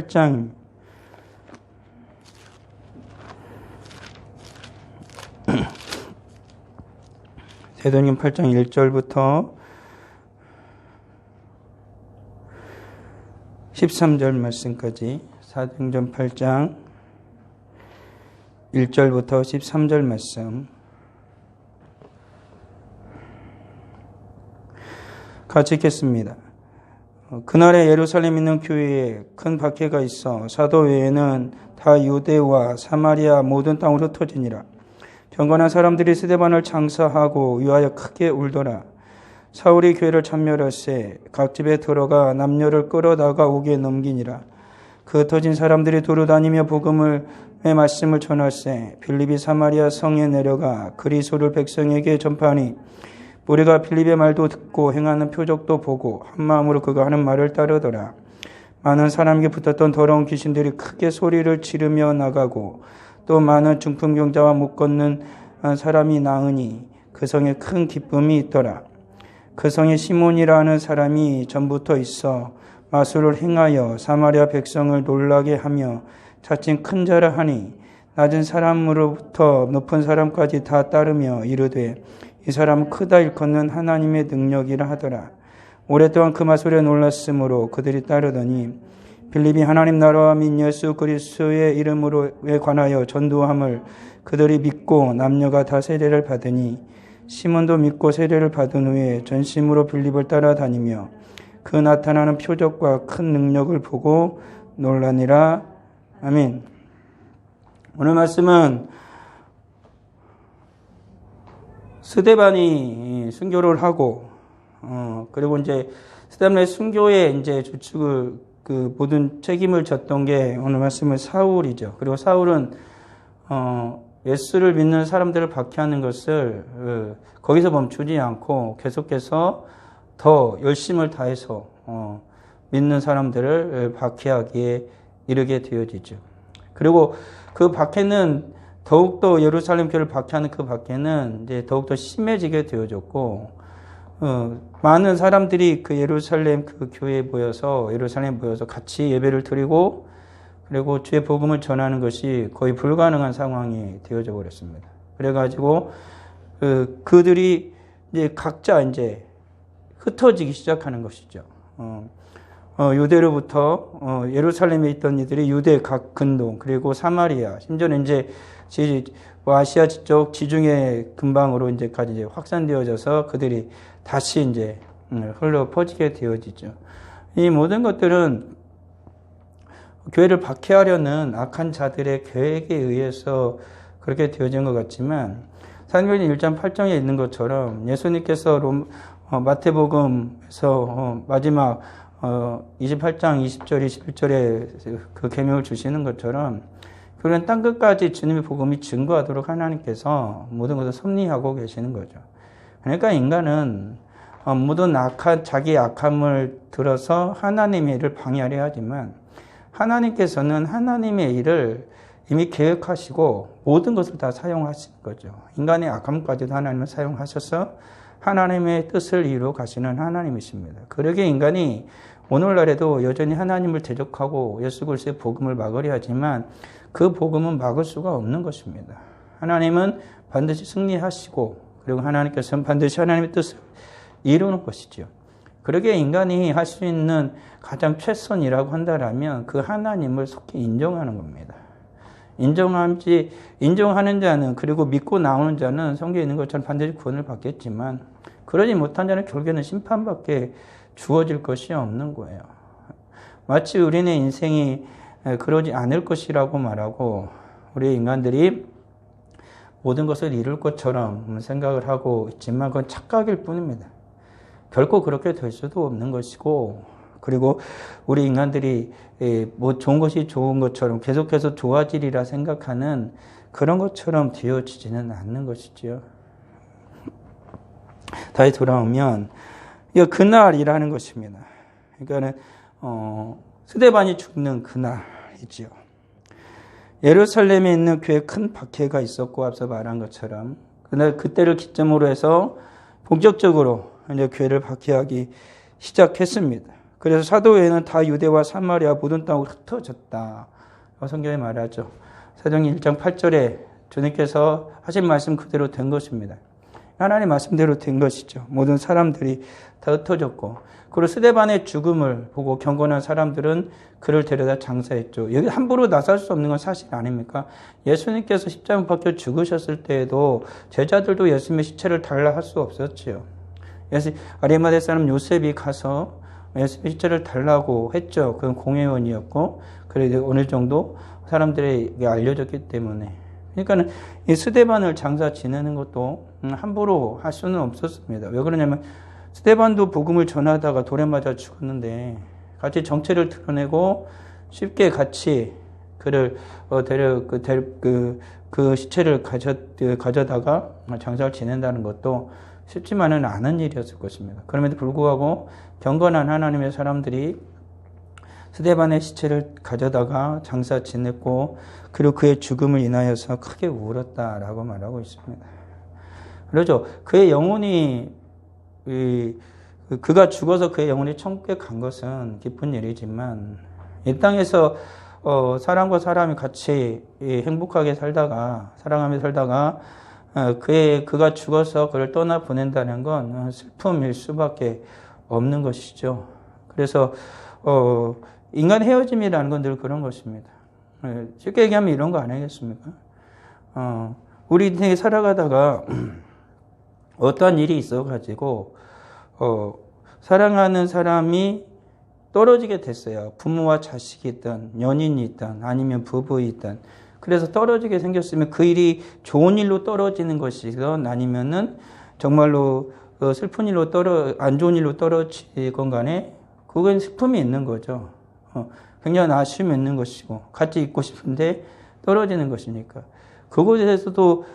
8장 사도행전 8장 1절부터 13절 말씀까지 사도행전 8장 1절부터 13절 말씀 같이 읽겠습니다. 그날에 예루살렘에 있는 교회에 큰 박해가 있어 사도 외에는 다 유대와 사마리아 모든 땅으로 흩어지니라. 경건한 사람들이 스데반을 장사하고 위하여 크게 울더라. 사울이 교회를 참멸할세 각 집에 들어가 남녀를 끌어다가 옥에 넘기니라. 그 흩어진 사람들이 두루 다니며 복음의 말씀을 전할세 빌립이 사마리아 성에 내려가 그리스도를 백성에게 전파하니 우리가 빌립의 말도 듣고 행하는 표적도 보고 한마음으로 그가 하는 말을 따르더라. 많은 사람에게 붙었던 더러운 귀신들이 크게 소리를 지르며 나가고 또 많은 중풍병자와 못 걷는 사람이 나으니 그 성에 큰 기쁨이 있더라. 그 성에 시몬이라는 사람이 전부터 있어 마술을 행하여 사마리아 백성을 놀라게 하며 자칭 큰 자라 하니 낮은 사람으로부터 높은 사람까지 다 따르며 이르되 이 사람은 크다 일컫는 하나님의 능력이라 하더라. 오랫동안 그 마술에 놀랐으므로 그들이 따르더니 빌립이 하나님 나라와 민 예수 그리스도의 이름으로에 관하여 전도함을 그들이 믿고 남녀가 다 세례를 받으니 시몬도 믿고 세례를 받은 후에 전심으로 빌립을 따라다니며 그 나타나는 표적과 큰 능력을 보고 놀라니라. 아멘. 오늘 말씀은 스데반이 순교를 하고 그리고 이제 스데반의 순교에 이제 주축을 그 모든 책임을 졌던 게 오늘 말씀은 사울이죠. 그리고 사울은 예수를 믿는 사람들을 박해하는 것을 거기서 멈추지 않고 계속해서 더 열심을 다해서 믿는 사람들을 박해하기에 이르게 되어지죠. 그리고 그 박해는 더욱더 예루살렘 교회를 박해하는 그 박해는 이제 더욱더 심해지게 되어졌고, 많은 사람들이 그 예루살렘 그 교회에 모여서 같이 예배를 드리고, 그리고 주의 복음을 전하는 것이 거의 불가능한 상황이 되어져 버렸습니다. 그래가지고, 그들이 이제 각자 이제 흩어지기 시작하는 것이죠. 유대로부터 예루살렘에 있던 이들이 유대 각 근동 그리고 사마리아 심지어는 이제 아시아 쪽 지중해 근방으로 이제까지 이제 확산되어져서 그들이 다시 이제 흘러 퍼지게 되어지죠. 이 모든 것들은 교회를 박해하려는 악한 자들의 계획에 의해서 그렇게 되어진 것 같지만 사도행전 1장 8장에 있는 것처럼 예수님께서 마태복음에서 마지막 28장 20절 21절에 그 계명을 주시는 것처럼 그런 땅끝까지 주님의 복음이 증거하도록 하나님께서 모든 것을 섭리하고 계시는 거죠. 그러니까 인간은 모든 자기의 악함을 들어서 하나님의 일을 방해하려 하지만 하나님께서는 하나님의 일을 이미 계획하시고 모든 것을 다 사용하시는 거죠. 인간의 악함까지도 하나님을 사용하셔서 하나님의 뜻을 이루어 가시는 하나님이십니다. 그러기에 인간이 오늘날에도 여전히 하나님을 대적하고 예수 그리스도의 복음을 막으려 하지만 그 복음은 막을 수가 없는 것입니다. 하나님은 반드시 승리하시고 그리고 하나님께서는 반드시 하나님의 뜻을 이루는 것이죠. 그러기에 인간이 할 수 있는 가장 최선이라고 한다면 그 하나님을 속히 인정하는 겁니다. 인정하는 자는 그리고 믿고 나오는 자는 성경에 있는 것처럼 반드시 구원을 받겠지만 그러지 못한 자는 결국에는 심판밖에 주어질 것이 없는 거예요. 마치 우리의 인생이 그러지 않을 것이라고 말하고 우리 인간들이 모든 것을 이룰 것처럼 생각을 하고 있지만 그건 착각일 뿐입니다. 결코 그렇게 될 수도 없는 것이고 그리고 우리 인간들이 뭐 좋은 것이 좋은 것처럼 계속해서 좋아지리라 생각하는 그런 것처럼 되어지지는 않는 것이지요. 다시 돌아오면 이거 그날이라는 것입니다. 그러니까는 스데반이 죽는 그날이지요. 예루살렘에 있는 교회에 큰 박해가 있었고 앞서 말한 것처럼 그때를 기점으로 해서 본격적으로 이제 교회를 박해하기 시작했습니다. 그래서 사도 외에는 다 유대와 사마리아 모든 땅으로 흩어졌다. 성경에 말하죠. 사도행전 1장 8절에 주님께서 하신 말씀 그대로 된 것입니다. 하나님 말씀대로 된 것이죠. 모든 사람들이 다 흩어졌고, 그리고 스데반의 죽음을 보고 경건한 사람들은 그를 데려다 장사했죠. 여기 함부로 나설 수 없는 건 사실 아닙니까? 예수님께서 십자가 못 박혀 죽으셨을 때에도 제자들도 예수님의 시체를 달라 할 수 없었지요. 아리마대 사람 요셉이 가서 예수님의 시체를 달라고 했죠. 그건 공회원이었고, 그래도 어느 정도 사람들에게 알려졌기 때문에. 그러니까는 이 스데반을 장사 지내는 것도 함부로 할 수는 없었습니다. 왜 그러냐면 스데반도 복음을 전하다가 돌에 맞아 죽었는데 같이 정체를 드러내고 쉽게 같이 그를 그 시체를 가져다가 장사를 지낸다는 것도 쉽지만은 않은 일이었을 것입니다. 그럼에도 불구하고 경건한 하나님의 사람들이 스데반의 시체를 가져다가 장사 지냈고, 그리고 그의 죽음을 인하여서 크게 울었다라고 말하고 있습니다. 그렇죠. 그의 영혼이, 그가 죽어서 그의 영혼이 천국에 간 것은 기쁜 일이지만, 이 땅에서 사람과 사람이 같이 행복하게 살다가, 사랑하며 살다가, 그가 죽어서 그를 떠나 보낸다는 건 슬픔일 수밖에 없는 것이죠. 그래서 인간 헤어짐이라는 건 늘 그런 것입니다. 쉽게 얘기하면 이런 거 아니겠습니까? 우리 인생에 살아가다가 어떠한 일이 있어가지고 사랑하는 사람이 떨어지게 됐어요. 부모와 자식이 있든 연인이 있든 아니면 부부이든. 그래서 떨어지게 생겼으면 그 일이 좋은 일로 떨어지는 것이건 아니면은 정말로 슬픈 일로 안 좋은 일로 떨어지건 간에 그건 슬픔이 있는 거죠. 굉장히 아쉬움이 있는 것이고 같이 있고 싶은데 떨어지는 것이니까 그곳에서도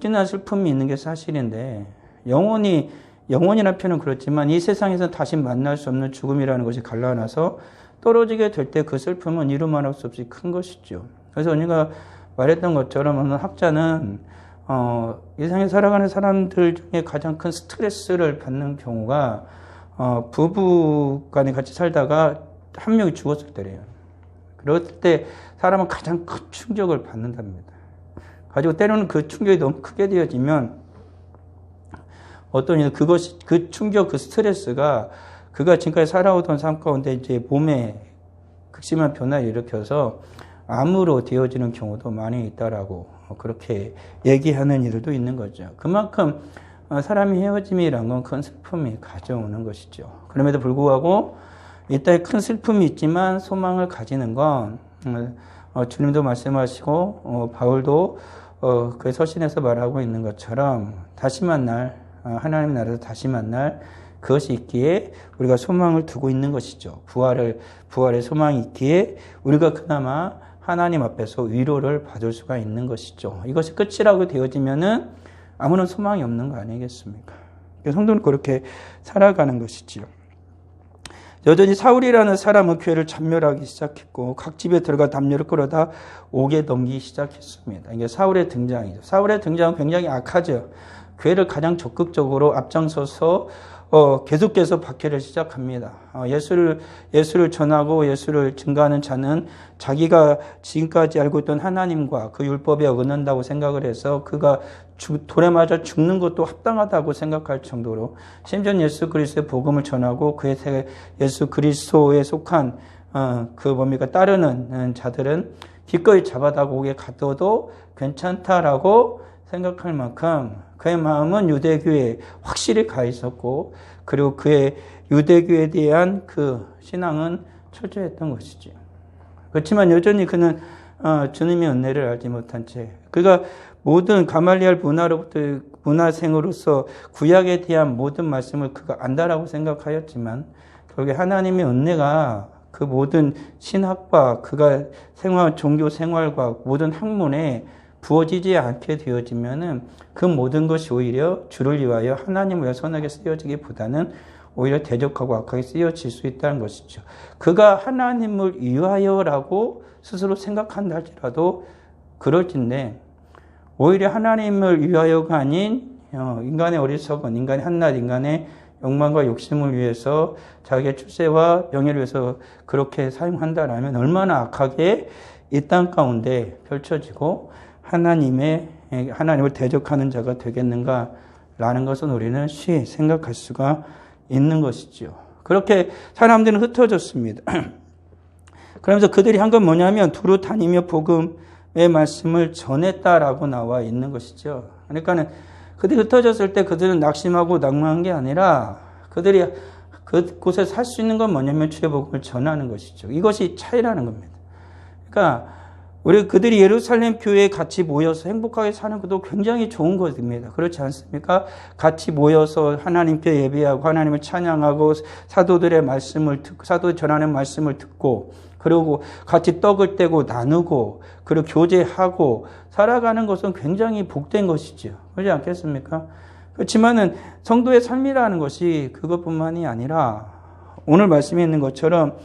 진한 슬픔이 있는 게 사실인데, 영원이라는 표현은 그렇지만 이 세상에서 다시 만날 수 없는 죽음이라는 것이 갈라놔서 떨어지게 될 때 그 슬픔은 이루 말할 수 없이 큰 것이죠. 그래서 언니가 말했던 것처럼 어느 학자는 이 세상에 살아가는 사람들 중에 가장 큰 스트레스를 받는 경우가 부부 간에 같이 살다가 한 명이 죽었을 때래요. 그럴 때 사람은 가장 큰 충격을 받는답니다. 가지고 때로는 그 충격이 너무 크게 되어지면 그 충격, 그 스트레스가 그가 지금까지 살아오던 삶 가운데 이제 몸에 극심한 변화를 일으켜서 암으로 되어지는 경우도 많이 있다라고 그렇게 얘기하는 일도 있는 거죠. 그만큼 사람이 헤어짐이란 건 큰 슬픔이 가져오는 것이죠. 그럼에도 불구하고 이 땅에 큰 슬픔이 있지만 소망을 가지는 건 주님도 말씀하시고 바울도 그의 서신에서 말하고 있는 것처럼 다시 만날, 하나님의 나라에서 다시 만날 그것이 있기에 우리가 소망을 두고 있는 것이죠. 부활의 소망이 있기에 우리가 그나마 하나님 앞에서 위로를 받을 수가 있는 것이죠. 이것이 끝이라고 되어지면은 아무런 소망이 없는 거 아니겠습니까? 성도는 그렇게 살아가는 것이지요. 여전히 사울이라는 사람은 교회를 전멸하기 시작했고 각 집에 들어가 담요를 끌어다 옥에 넘기기 시작했습니다. 이게 사울의 등장이죠. 사울의 등장은 굉장히 악하죠. 교회를 가장 적극적으로 앞장서서 계속해서 박해를 시작합니다. 예수를 전하고 예수를 증거하는 자는 자기가 지금까지 알고 있던 하나님과 그 율법에 어긋난다고 생각을 해서 그가 돌에 맞아 죽는 것도 합당하다고 생각할 정도로, 심지어 예수 그리스도의 복음을 전하고 그의 예수 그리스도에 속한 따르는 자들은 기꺼이 잡아다가 옥에 가둬도 괜찮다라고 생각할 만큼 그의 마음은 유대교에 확실히 가 있었고, 그리고 그의 유대교에 대한 그 신앙은 철저했던 것이죠. 그렇지만 여전히 그는 주님의 은혜를 알지 못한 채, 그가 모든 가말리엘 문화생으로서 구약에 대한 모든 말씀을 그가 안다라고 생각하였지만, 결국에 하나님의 은혜가 그 모든 신학과 그가 종교 생활과 모든 학문에 부어지지 않게 되어지면은 그 모든 것이 오히려 주를 위하여 하나님을 위하여 선하게 쓰여지기보다는 오히려 대적하고 악하게 쓰여질 수 있다는 것이죠. 그가 하나님을 위하여라고 스스로 생각한다 할지라도 그럴진데, 오히려 하나님을 위하여가 아닌 인간의 어리석은, 인간의 한낱 인간의 욕망과 욕심을 위해서 자기의 출세와 명예를 위해서 그렇게 사용한다라면 얼마나 악하게 이 땅 가운데 펼쳐지고 하나님을 대적하는 자가 되겠는가라는 것은 우리는 쉬이 생각할 수가 있는 것이지요. 그렇게 사람들은 흩어졌습니다. 그러면서 그들이 한 건 뭐냐면 두루 다니며 복음의 말씀을 전했다라고 나와 있는 것이죠. 그러니까는 그들이 흩어졌을 때 그들은 낙심하고 낭망한 게 아니라 그들이 그곳에 살 수 있는 건 뭐냐면 주의 복음을 전하는 것이죠. 이것이 차이라는 겁니다. 그러니까 그들이 예루살렘 교회에 같이 모여서 행복하게 사는 것도 굉장히 좋은 것입니다. 그렇지 않습니까? 같이 모여서 하나님께 예배하고 하나님을 찬양하고 사도들의 말씀을 듣고 사도들 전하는 말씀을 듣고 그리고 같이 떡을 떼고 나누고 그리고 교제하고 살아가는 것은 굉장히 복된 것이죠. 그렇지 않겠습니까? 그렇지만은 성도의 삶이라는 것이 그것뿐만이 아니라 오늘 말씀에 있는 것처럼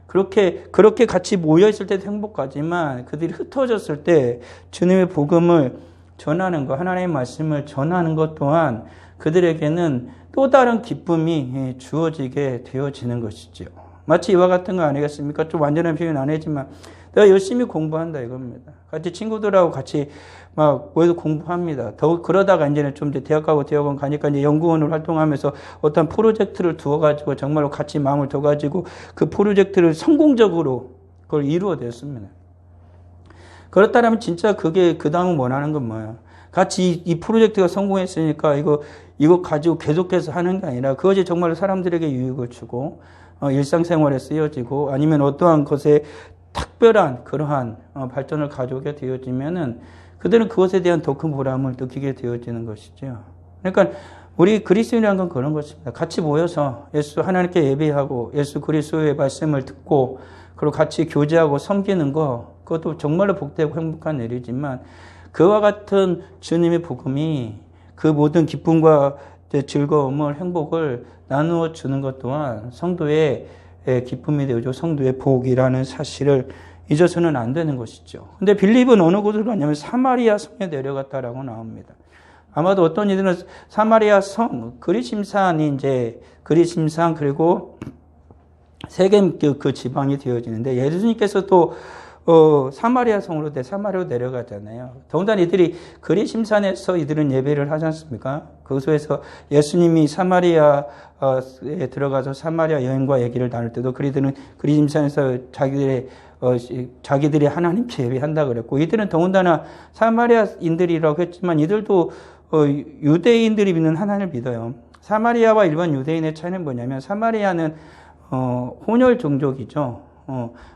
그렇게 같이 모여있을 때도 행복하지만 그들이 흩어졌을 때 주님의 복음을 전하는 것, 하나님의 말씀을 전하는 것 또한 그들에게는 또 다른 기쁨이 주어지게 되어지는 것이죠. 마치 이와 같은 거 아니겠습니까? 좀 완전한 표현 안 하지만 내가 열심히 공부한다 이겁니다. 같이 친구들하고 같이 막 모여서 공부합니다. 그러다가 이제는 좀 이제 대학 가고 대학원 가니까 이제 연구원으로 활동하면서 어떤 프로젝트를 두어가지고 정말로 같이 마음을 둬가지고 그 프로젝트를 성공적으로 그걸 이루어냈습니다. 그렇다면 진짜 그게 그 다음은 원하는 건 뭐예요? 같이 이 프로젝트가 성공했으니까 이거 가지고 계속해서 하는 게 아니라 그것이 정말로 사람들에게 유익을 주고 일상생활에 쓰여지고 아니면 어떠한 것에 특별한 그러한 발전을 가져오게 되어지면은 그들은 그것에 대한 더 큰 보람을 느끼게 되어지는 것이죠. 그러니까 우리 그리스도인이라는 건 그런 것입니다. 같이 모여서 하나님께 예배하고 예수 그리스도의 말씀을 듣고 그리고 같이 교제하고 섬기는 거 그것도 정말로 복되고 행복한 일이지만 그와 같은 주님의 복음이 그 모든 기쁨과 즐거움을 행복을 나누어 주는 것 또한 성도의 기쁨이 되어지고 성도의 복이라는 사실을 잊어서는 안 되는 것이죠. 근데 빌립은 어느 곳으로 갔냐면 사마리아 성에 내려갔다라고 나옵니다. 아마도 어떤 이들은 사마리아 성, 그리심산이 이제 그리심산 그리고 세겜 그 지방이 되어지는데 예수님께서 또 사마리아 성으로 사마리아로 내려가잖아요. 더군다나 이들이 그리심산에서 이들은 예배를 하지 않습니까? 그곳에서 예수님이 사마리아에 들어가서 사마리아 여인과 얘기를 나눌 때도 그들은 그리심산에서 자기들이 하나님께 예배한다 그랬고 이들은 더군다나 사마리아인들이라고 했지만 이들도 유대인들이 믿는 하나님을 믿어요. 사마리아와 일반 유대인의 차이는 뭐냐면 사마리아는 혼혈 종족이죠.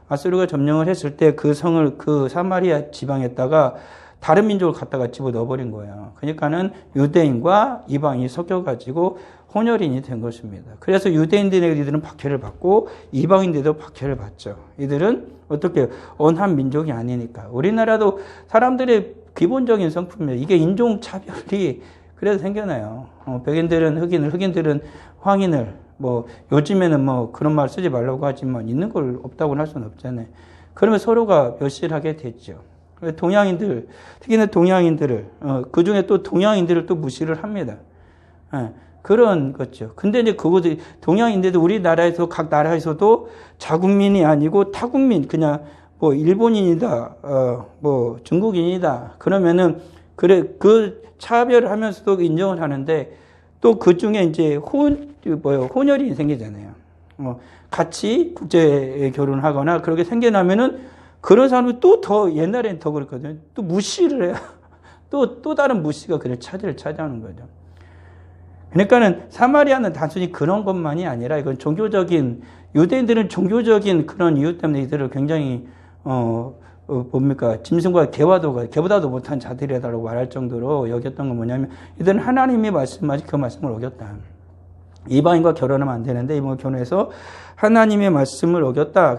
아수르가 점령을 했을 때 그 성을 그 사마리아 지방에다가 다른 민족을 갖다가 집어넣어버린 거예요. 그러니까는 유대인과 이방인이 섞여가지고 혼혈인이 된 것입니다. 그래서 유대인들에게 이들은 박해를 받고 이방인들도 박해를 받죠. 이들은 어떻게 언한 민족이 아니니까. 우리나라도 사람들의 기본적인 성품이에요. 이게 인종차별이 그래서 생겨나요. 백인들은 흑인을, 흑인들은 황인을, 요즘에는 그런 말 쓰지 말라고 하지만 있는 걸 없다고는 할 수는 없잖아요. 그러면 서로가 멸시하게 됐죠. 동양인들, 특히나 동양인들을, 그 중에 또 동양인들을 또 무시를 합니다. 그런 거죠. 근데 이제 그것이 동양인들도 우리나라에서 각 나라에서도 자국민이 아니고 타국민, 그냥 일본인이다, 중국인이다. 그러면은, 그 차별을 하면서도 인정을 하는데 또 그 중에 이제 혼혈이 생기잖아요. 같이 국제 결혼하거나 그렇게 생겨나면은 그런 사람이 또 더 옛날에는 더 그랬거든요. 또 무시를 해요. 또 다른 무시가 그를 차지를 차지하는 거죠. 그러니까는 사마리아는 단순히 그런 것만이 아니라 이건 유대인들은 종교적인 그런 이유 때문에 이들을 굉장히 짐승과 개보다도 못한 자들이라고 말할 정도로 여겼던 건 뭐냐면 이들은 하나님이 말씀하신 그 말씀을 어겼다. 이방인과 결혼하면 안 되는데 이방과 결혼해서 하나님의 말씀을 어겼다.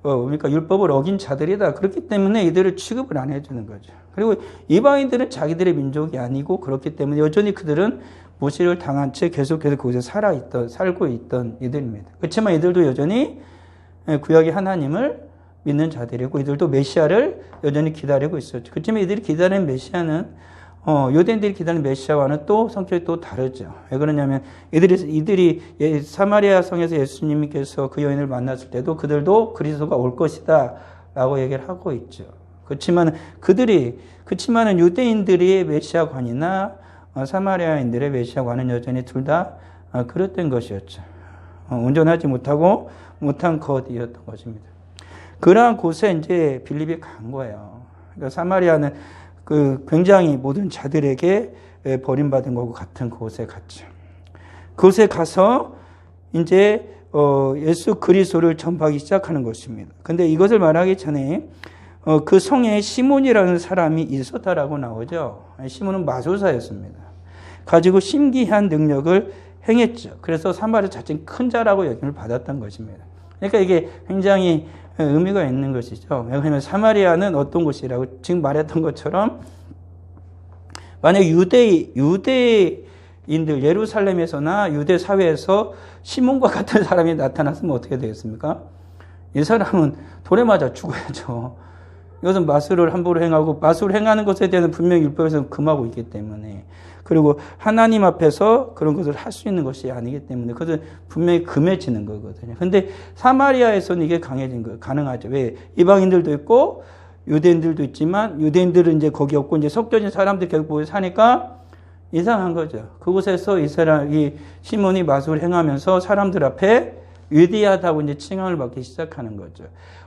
그러니까 율법을 어긴 자들이다. 그렇기 때문에 이들을 취급을 안 해주는 거죠. 그리고 이방인들은 자기들의 민족이 아니고 그렇기 때문에 여전히 그들은 무시를 당한 채 계속해서 그곳에 살고 있던 이들입니다. 그렇지만 이들도 여전히 구약의 하나님을 믿는 자들이고 이들도 메시아를 여전히 기다리고 있었죠. 그렇지만 이들이 기다리는 메시아는 유대인들이 기다리는 메시아와는 또 성격이 또 다르죠. 왜 그러냐면 이들이 사마리아 성에서 예수님께서 그 여인을 만났을 때도 그들도 그리스도가 올 것이다 라고 얘기를 하고 있죠. 그렇지만은 유대인들의 메시아관이나 사마리아인들의 메시아관은 여전히 둘 다 그릇된 것이었죠. 온전하지 못한 것이었던 것입니다. 그러한 곳에 이제 빌립이 간 거예요. 그러니까 사마리아는 굉장히 모든 자들에게 버림받은 것과 같은 곳에 갔죠. 그곳에 가서 이제 예수 그리스도를 전파하기 시작하는 것입니다. 근데 이것을 말하기 전에 그 성에 시몬이라는 사람이 있었다라고 나오죠. 시몬은 마술사였습니다. 가지고 신기한 능력을 행했죠. 그래서 사마리아 자체는 큰 자라고 여김을 받았던 것입니다. 그러니까 이게 굉장히 의미가 있는 것이죠. 왜냐하면 사마리아는 어떤 곳이라고 지금 말했던 것처럼 만약 유대인들 예루살렘에서나 유대 사회에서 시몬과 같은 사람이 나타났으면 어떻게 되겠습니까? 이 사람은 돌에 맞아 죽어야죠. 이것은 마술을 함부로 행하고 마술을 행하는 것에 대해서 분명히 율법에서 금하고 있기 때문에 그리고 하나님 앞에서 그런 것을 할 수 있는 것이 아니기 때문에 그것은 분명히 금해지는 거거든요. 근데 사마리아에서는 이게 가능하죠. 왜? 이방인들도 있고 유대인들도 있지만 유대인들은 이제 거기 없고 이제 섞여진 사람들 결국 거기 사니까 이상한 거죠. 그곳에서 이 시몬이 마술을 행하면서 사람들 앞에 위대하다고 이제 칭함을 받기 시작하는 거죠.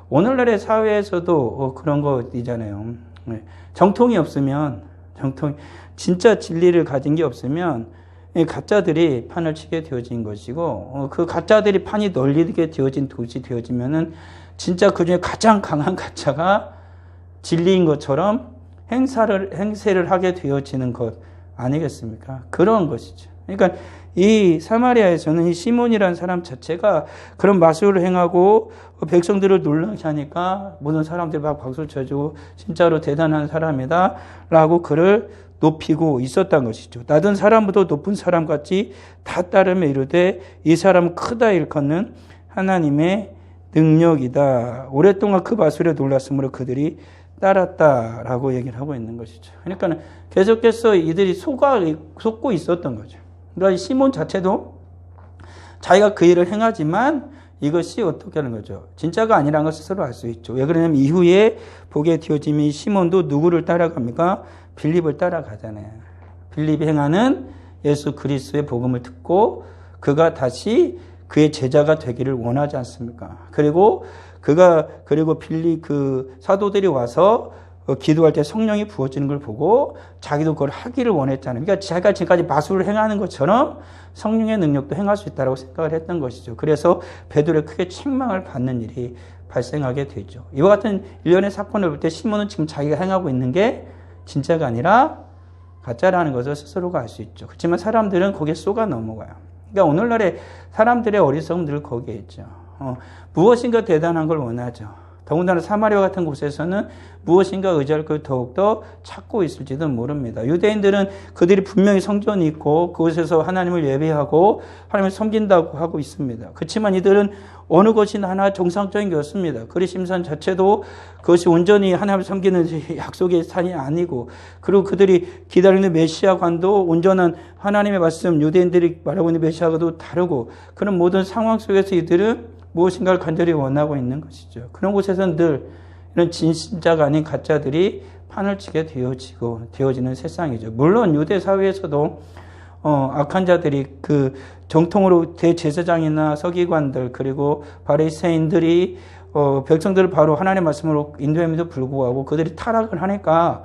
오늘날의 사회에서도 그런 거 있잖아요. 정통이 없으면 진짜 진리를 가진 게 없으면 가짜들이 판을 치게 되어진 것이고 그 가짜들이 판이 널리게 되어진 도시 되어지면은 진짜 그중에 가장 강한 가짜가 진리인 것처럼 행세를 하게 되어지는 것 아니겠습니까? 그런 것이죠. 그러니까 이 사마리아에서는 이 시몬이라는 사람 자체가 그런 마술을 행하고 백성들을 놀라게 하니까 모든 사람들이 막 박수를 쳐주고 진짜로 대단한 사람이다 라고 그를 높이고 있었던 것이죠. 낮은 사람보다 높은 사람같이 다 따르며 이르되 이 사람은 크다 일컫는 하나님의 능력이다. 오랫동안 그 마술에 놀랐으므로 그들이 따랐다라고 얘기를 하고 있는 것이죠. 그러니까 계속해서 이들이 속고 있었던 거죠. 그러니까 시몬 자체도 자기가 그 일을 행하지만 이것이 어떻게 하는 거죠? 진짜가 아니라는 걸 스스로 알 수 있죠. 왜 그러냐면 이후에 보게 되어지면 시몬도 누구를 따라갑니까? 빌립을 따라가잖아요. 빌립이 행하는 예수 그리스도의 복음을 듣고 그가 다시 그의 제자가 되기를 원하지 않습니까? 그리고 빌립 사도들이 와서 기도할 때 성령이 부어지는 걸 보고 자기도 그걸 하기를 원했잖아요. 그러니까 자기가 지금까지 마술을 행하는 것처럼 성령의 능력도 행할 수 있다고 생각을 했던 것이죠. 그래서 베드로에 크게 책망을 받는 일이 발생하게 되죠. 이와 같은 일련의 사건을 볼 때 시몬은 지금 자기가 행하고 있는 게 진짜가 아니라 가짜라는 것을 스스로가 알 수 있죠. 그렇지만 사람들은 거기에 쏘가 넘어가요. 그러니까 오늘날의 사람들의 어리석음 늘 거기에 있죠. 무엇인가 대단한 걸 원하죠. 더군다나 사마리아 같은 곳에서는 무엇인가 의지할 걸 더욱더 찾고 있을지도 모릅니다. 유대인들은 그들이 분명히 성전이 있고 그곳에서 하나님을 예배하고 하나님을 섬긴다고 하고 있습니다. 그렇지만 이들은 어느 것이나 하나 정상적인 게 없습니다. 그리심산 자체도 그것이 온전히 하나님을 섬기는 약속의 산이 아니고 그리고 그들이 기다리는 메시아관도 온전한 하나님의 말씀 유대인들이 말하고 있는 메시아과도 다르고 그런 모든 상황 속에서 이들은 무엇인가를 간절히 원하고 있는 것이죠. 그런 곳에서는 늘 이런 진짜가 아닌 가짜들이 판을 치게 되어지는 세상이죠. 물론 유대 사회에서도 악한 자들이 그 정통으로 대제사장이나 서기관들 그리고 바리새인들이 백성들을 바로 하나님의 말씀으로 인도함에도 불구하고 그들이 타락을 하니까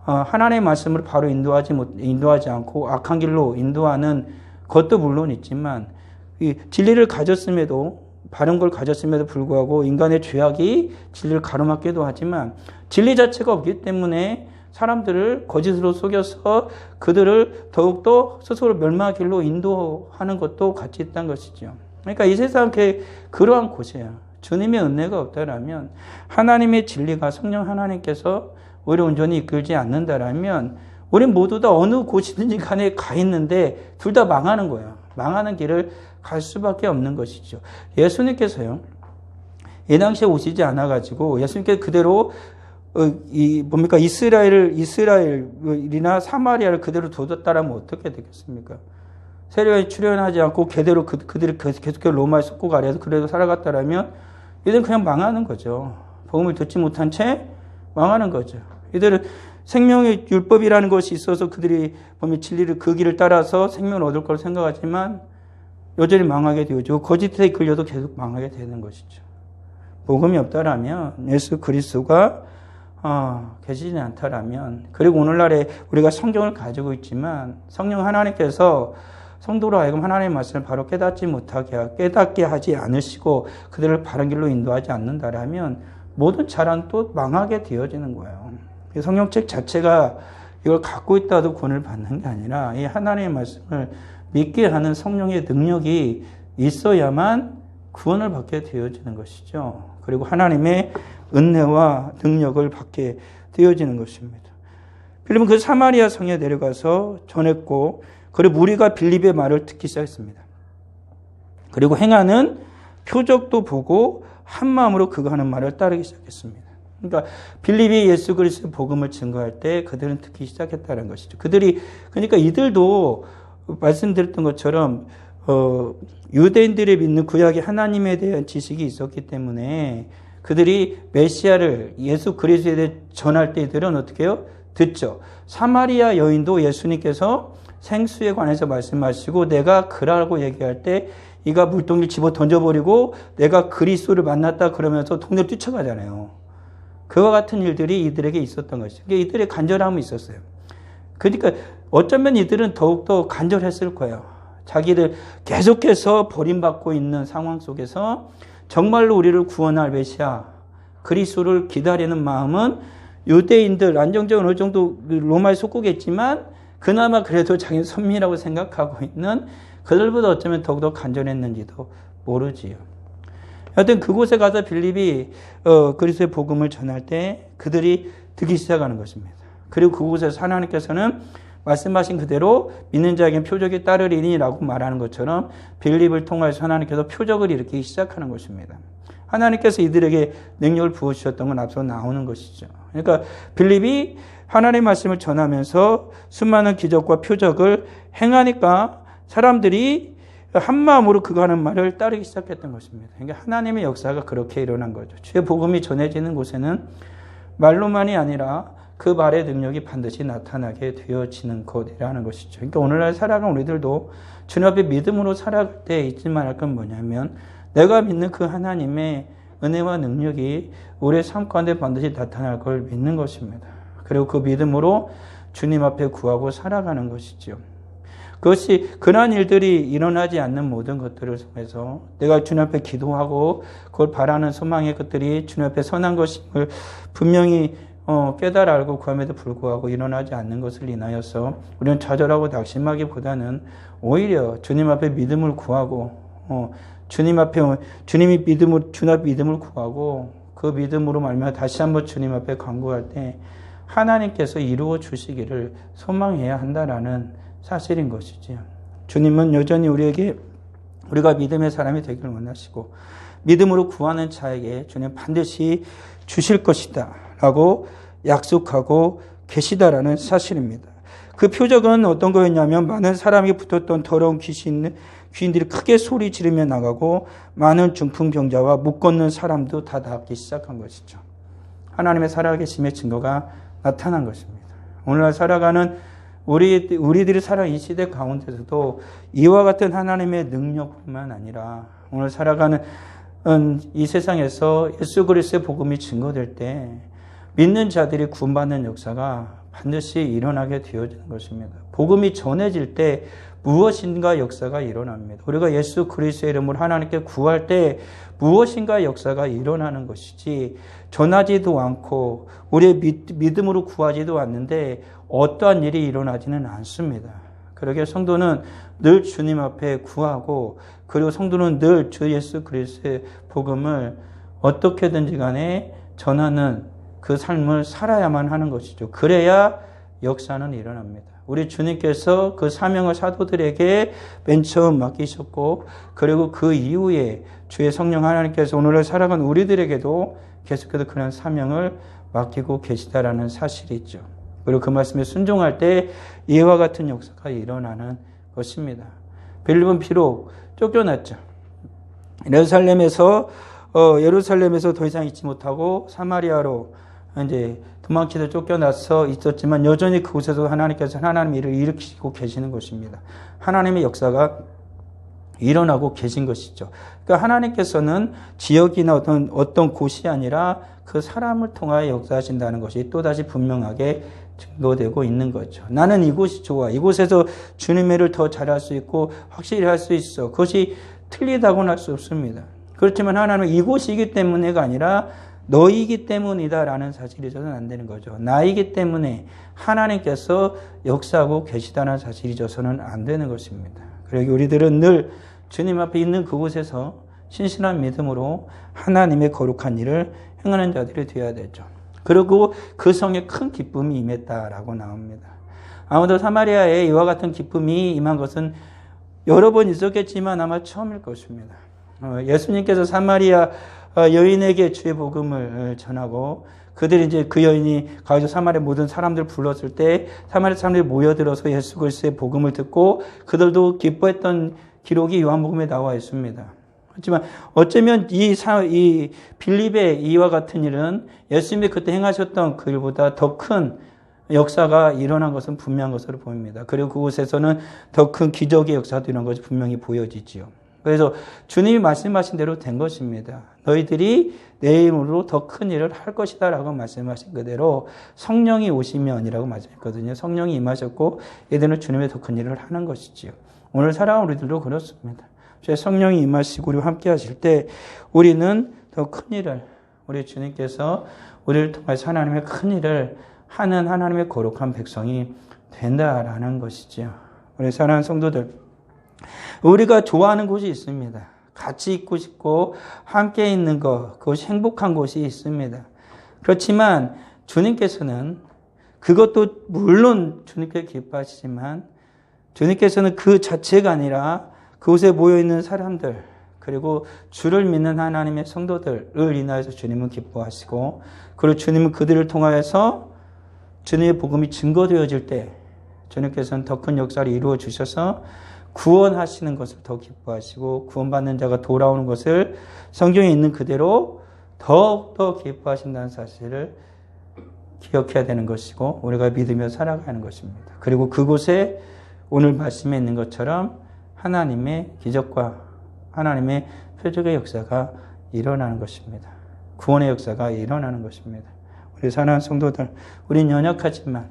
하나님의 말씀으로 바로 인도하지 않고 악한 길로 인도하는 것도 물론 있지만 이 진리를 가졌음에도 바른 걸 가졌음에도 불구하고 인간의 죄악이 진리를 가로막기도 하지만 진리 자체가 없기 때문에 사람들을 거짓으로 속여서 그들을 더욱더 스스로 멸망의 길로 인도하는 것도 같이 있다는 것이죠. 그러니까 이 세상은 그러한 곳이에요. 주님의 은혜가 없다라면 하나님의 진리가 성령 하나님께서 우리를 온전히 이끌지 않는다라면 우린 모두 다 어느 곳이든지 간에 가 있는데 둘 다 망하는 거예요. 망하는 길을 갈 수밖에 없는 것이죠. 예수님께서요. 이 당시에 오시지 않아가지고 예수님께서 그대로 이스라엘이나 사마리아를 그대로 둬뒀다라면 어떻게 되겠습니까? 세례요한이 출현하지 않고 그대로 그들이 계속 로마의 속국 아래에서 그래도 살아갔다라면 이들은 그냥 망하는 거죠. 복음을 듣지 못한 채 망하는 거죠. 이들은 생명의 율법이라는 것이 있어서 그들이 보면 진리를 그 길을 따라서 생명을 얻을 거라고 생각하지만 여전히 망하게 되어지고 거짓에 끌려도 계속 망하게 되는 것이죠. 복음이 없다라면 예수 그리스도가 계시지 않다라면, 그리고 오늘날에 우리가 성경을 가지고 있지만 성령 하나님께서 성도로 하여금 하나님의 말씀을 바로 깨닫게 하지 않으시고 그들을 바른 길로 인도하지 않는다라면 모든 자란 또 망하게 되어지는 거예요. 성경책 자체가 이걸 갖고 있다도 구원을 받는 게 아니라 이 하나님의 말씀을 믿게 하는 성령의 능력이 있어야만 구원을 받게 되어지는 것이죠. 그리고 하나님의 은혜와 능력을 받게 되어지는 것입니다. 빌립은 그 사마리아 성에 내려가서 전했고, 그리고 무리가 빌립의 말을 듣기 시작했습니다. 그리고 행하는 표적도 보고 한 마음으로 그가 하는 말을 따르기 시작했습니다. 그러니까 빌립이 예수 그리스도의 복음을 증거할 때 그들은 듣기 시작했다는 것이죠. 그러니까 이들도 말씀드렸던 것처럼 유대인들이 믿는 구약의 하나님에 대한 지식이 있었기 때문에 그들이 메시아를 예수 그리스도에 대해 전할 때 이들은 어떻게 해요? 듣죠. 사마리아 여인도 예수님께서 생수에 관해서 말씀하시고 내가 그라고 얘기할 때 이가 물동이를 집어 던져버리고 내가 그리스도를 만났다 그러면서 동네를 뛰쳐가잖아요. 그와 같은 일들이 이들에게 있었던 것이죠. 이들의 간절함이 있었어요. 그러니까 어쩌면 이들은 더욱더 간절했을 거예요. 자기들 계속해서 버림받고 있는 상황 속에서 정말로 우리를 구원할 메시아 그리스도를 기다리는 마음은 유대인들 안정적으로 어느 정도 로마에 속국했지만 그나마 그래도 자기는 선민이라고 생각하고 있는 그들보다 어쩌면 더욱더 간절했는지도 모르지요. 여하튼 그곳에 가서 빌립이 그리스도의 복음을 전할 때 그들이 듣기 시작하는 것입니다. 그리고 그곳에서 하나님께서는 말씀하신 그대로 믿는 자에게는 표적이 따르리니라고 말하는 것처럼 빌립을 통해서 하나님께서 표적을 일으키기 시작하는 것입니다. 하나님께서 이들에게 능력을 부어주셨던 건 앞서 나오는 것이죠. 그러니까 빌립이 하나님의 말씀을 전하면서 수많은 기적과 표적을 행하니까 사람들이 한 마음으로 그가 하는 말을 따르기 시작했던 것입니다. 그러니까 하나님의 역사가 그렇게 일어난 거죠. 주의 복음이 전해지는 곳에는 말로만이 아니라 그 말의 능력이 반드시 나타나게 되어지는 것이라는 것이죠. 그러니까 오늘날 살아가는 우리들도 주님 앞에 믿음으로 살아갈 때 잊지 말할 건 뭐냐면 내가 믿는 그 하나님의 은혜와 능력이 우리의 삶 가운데 반드시 나타날 걸 믿는 것입니다. 그리고 그 믿음으로 주님 앞에 구하고 살아가는 것이죠. 그것이 그러한 일들이 일어나지 않는 모든 것들을 통해서 내가 주님 앞에 기도하고 그걸 바라는 소망의 것들이 주님 앞에 선한 것임을 분명히 깨달아 알고 구함에도 불구하고 일어나지 않는 것을 인하여서 우리는 좌절하고 낙심하기보다는 오히려 주님 앞에 믿음을 구하고 주님 앞에 믿음을 구하고 그 믿음으로 말미암아 다시 한번 주님 앞에 간구할 때 하나님께서 이루어 주시기를 소망해야 한다라는 사실인 것이지요. 주님은 여전히 우리가 믿음의 사람이 되기를 원하시고 믿음으로 구하는 자에게 주님 반드시 주실 것이다 라고 약속하고 계시다라는 사실입니다. 그 표적은 어떤 거였냐면 많은 사람이 붙었던 더러운 귀신들이 크게 소리 지르며 나가고 많은 중풍병자와 못 걷는 사람도 다 낫기 시작한 것이죠. 하나님의 살아계심의 증거가 나타난 것입니다. 오늘날 살아가는 우리들이 살아가는 이 시대 가운데서도 이와 같은 하나님의 능력뿐만 아니라 오늘 살아가는 이 세상에서 예수 그리스도의 복음이 증거될 때 믿는 자들이 구원받는 역사가 반드시 일어나게 되어지는 것입니다. 복음이 전해질 때 무엇인가 역사가 일어납니다. 우리가 예수 그리스도의 이름으로 하나님께 구할 때 무엇인가 역사가 일어나는 것이지 전하지도 않고 우리의 믿음으로 구하지도 않는데 어떠한 일이 일어나지는 않습니다. 그러기에 성도는 늘 주님 앞에 구하고 그리고 성도는 늘 주 예수 그리스도의 복음을 어떻게든지 간에 전하는 그 삶을 살아야만 하는 것이죠. 그래야 역사는 일어납니다. 우리 주님께서 그 사명을 사도들에게 맨 처음 맡기셨고 그리고 그 이후에 주의 성령 하나님께서 오늘을 살아간 우리들에게도 계속해서 그런 사명을 맡기고 계시다라는 사실이 있죠. 그리고 그 말씀에 순종할 때 이와 같은 역사가 일어나는 것입니다. 빌립은 비록 쫓겨났죠. 예루살렘에서 더 이상 있지 못하고 사마리아로 이제 도망치다 쫓겨나서 있었지만 여전히 그곳에서 하나님께서 하나님의 일을 일으키고 계시는 것입니다. 하나님의 역사가 일어나고 계신 것이죠. 그러니까 하나님께서는 지역이나 어떤 곳이 아니라 그 사람을 통하여 역사하신다는 것이 또다시 분명하게 증거되고 있는 거죠. 나는 이곳이 좋아. 이곳에서 주님의 일을 더 잘할 수 있고 확실히 할 수 있어. 그것이 틀리다고는 할 수 없습니다. 그렇지만 하나님은 이곳이기 때문에가 아니라 너이기 때문이다라는 사실이 있어서는 안 되는 거죠. 나이기 때문에 하나님께서 역사하고 계시다는 사실이 있어서는 안 되는 것입니다. 그리고 우리들은 늘 주님 앞에 있는 그곳에서 신실한 믿음으로 하나님의 거룩한 일을 행하는 자들이 되어야 되죠. 그리고 그 성에 큰 기쁨이 임했다라고 나옵니다. 아무도 사마리아에 이와 같은 기쁨이 임한 것은 여러 번 있었겠지만 아마 처음일 것입니다. 예수님께서 사마리아 여인에게 주의 복음을 전하고 그들이 이제 그 여인이 가서 사마리아 모든 사람들 불렀을 때 사마리아 사람들이 모여들어서 예수 그리스도의 복음을 듣고 그들도 기뻐했던 기록이 요한복음에 나와 있습니다. 하지만 어쩌면 이 빌립의 이와 같은 일은 예수님이 그때 행하셨던 그 일보다 더 큰 역사가 일어난 것은 분명한 것으로 보입니다. 그리고 그곳에서는 더 큰 기적의 역사도 이런 것이 분명히 보여지지요. 그래서 주님이 말씀하신 대로 된 것입니다. 너희들이 내 이름으로 더 큰 일을 할 것이다 라고 말씀하신 그대로 성령이 오시면이라고 말씀했거든요. 성령이 임하셨고 이들은 주님의 더 큰 일을 하는 것이지요. 오늘 살아온 우리들도 그렇습니다. 성령이 임하시고 우리와 함께 하실 때 우리는 더 큰 일을 우리 주님께서 우리를 통해서 하나님의 큰 일을 하는 하나님의 거룩한 백성이 된다라는 것이죠. 우리 사랑하는 성도들, 우리가 좋아하는 곳이 있습니다. 같이 있고 싶고 함께 있는 것, 그것이 행복한 곳이 있습니다. 그렇지만 주님께서는 그것도 물론 주님께 기뻐하시지만 주님께서는 그 자체가 아니라 그곳에 모여있는 사람들 그리고 주를 믿는 하나님의 성도들을 인하여서 주님은 기뻐하시고 그리고 주님은 그들을 통하여서 주님의 복음이 증거되어질 때 주님께서는 더 큰 역사를 이루어 주셔서 구원하시는 것을 더 기뻐하시고 구원받는 자가 돌아오는 것을 성경에 있는 그대로 더욱더 기뻐하신다는 사실을 기억해야 되는 것이고 우리가 믿으며 살아가는 것입니다. 그리고 그곳에 오늘 말씀에 있는 것처럼 하나님의 기적과 하나님의 표적의 역사가 일어나는 것입니다. 구원의 역사가 일어나는 것입니다. 우리 사랑하는 성도들, 우리는 연약하지만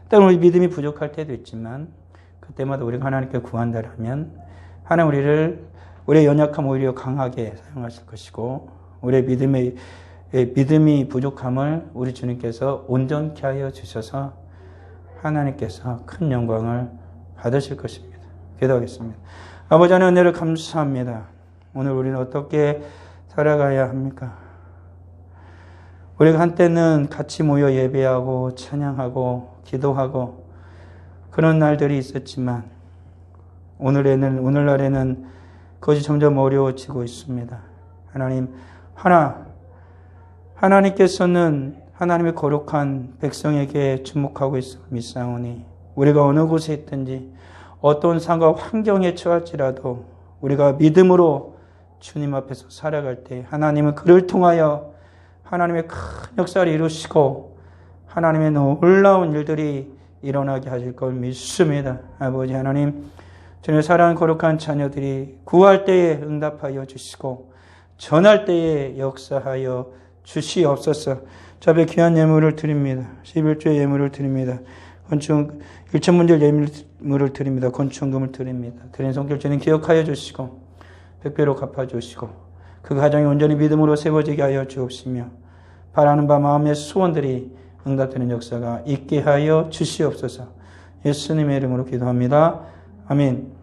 때로는 우리 믿음이 부족할 때도 있지만 그때마다 우리가 하나님께 구한다면 하나님 우리의 연약함 오히려 강하게 사용하실 것이고 우리의 믿음이 부족함을 우리 주님께서 온전케 하여 주셔서 하나님께서 큰 영광을 받으실 것입니다. 기도하겠습니다. 아버지 하나님 은혜를 감사합니다. 오늘 우리는 어떻게 살아가야 합니까? 우리가 한때는 같이 모여 예배하고 찬양하고 기도하고 그런 날들이 있었지만 오늘날에는 그것이 점점 어려워지고 있습니다. 하나님, 하나님께서는 하나님의 거룩한 백성에게 주목하고 있어 믿사오니 우리가 어느 곳에 있든지 어떤 상과 환경에 처할지라도 우리가 믿음으로 주님 앞에서 살아갈 때 하나님은 그를 통하여 하나님의 큰 역사를 이루시고 하나님의 놀라운 일들이 일어나게 하실 걸 믿습니다. 아버지 하나님, 주님의 사랑하는 거룩한 자녀들이 구할 때에 응답하여 주시고 전할 때에 역사하여 주시옵소서. 자배 귀한 예물을 드립니다. 11조의 예물을 드립니다. 건축 1,000문절 예물을 드립니다. 건축금을 드립니다. 드린 성결 주님 기억하여 주시고 백배로 갚아주시고 그 가정이 온전히 믿음으로 세워지게 하여 주옵시며 바라는 바 마음의 소원들이 응답되는 역사가 있게 하여 주시옵소서. 예수님의 이름으로 기도합니다. 아멘.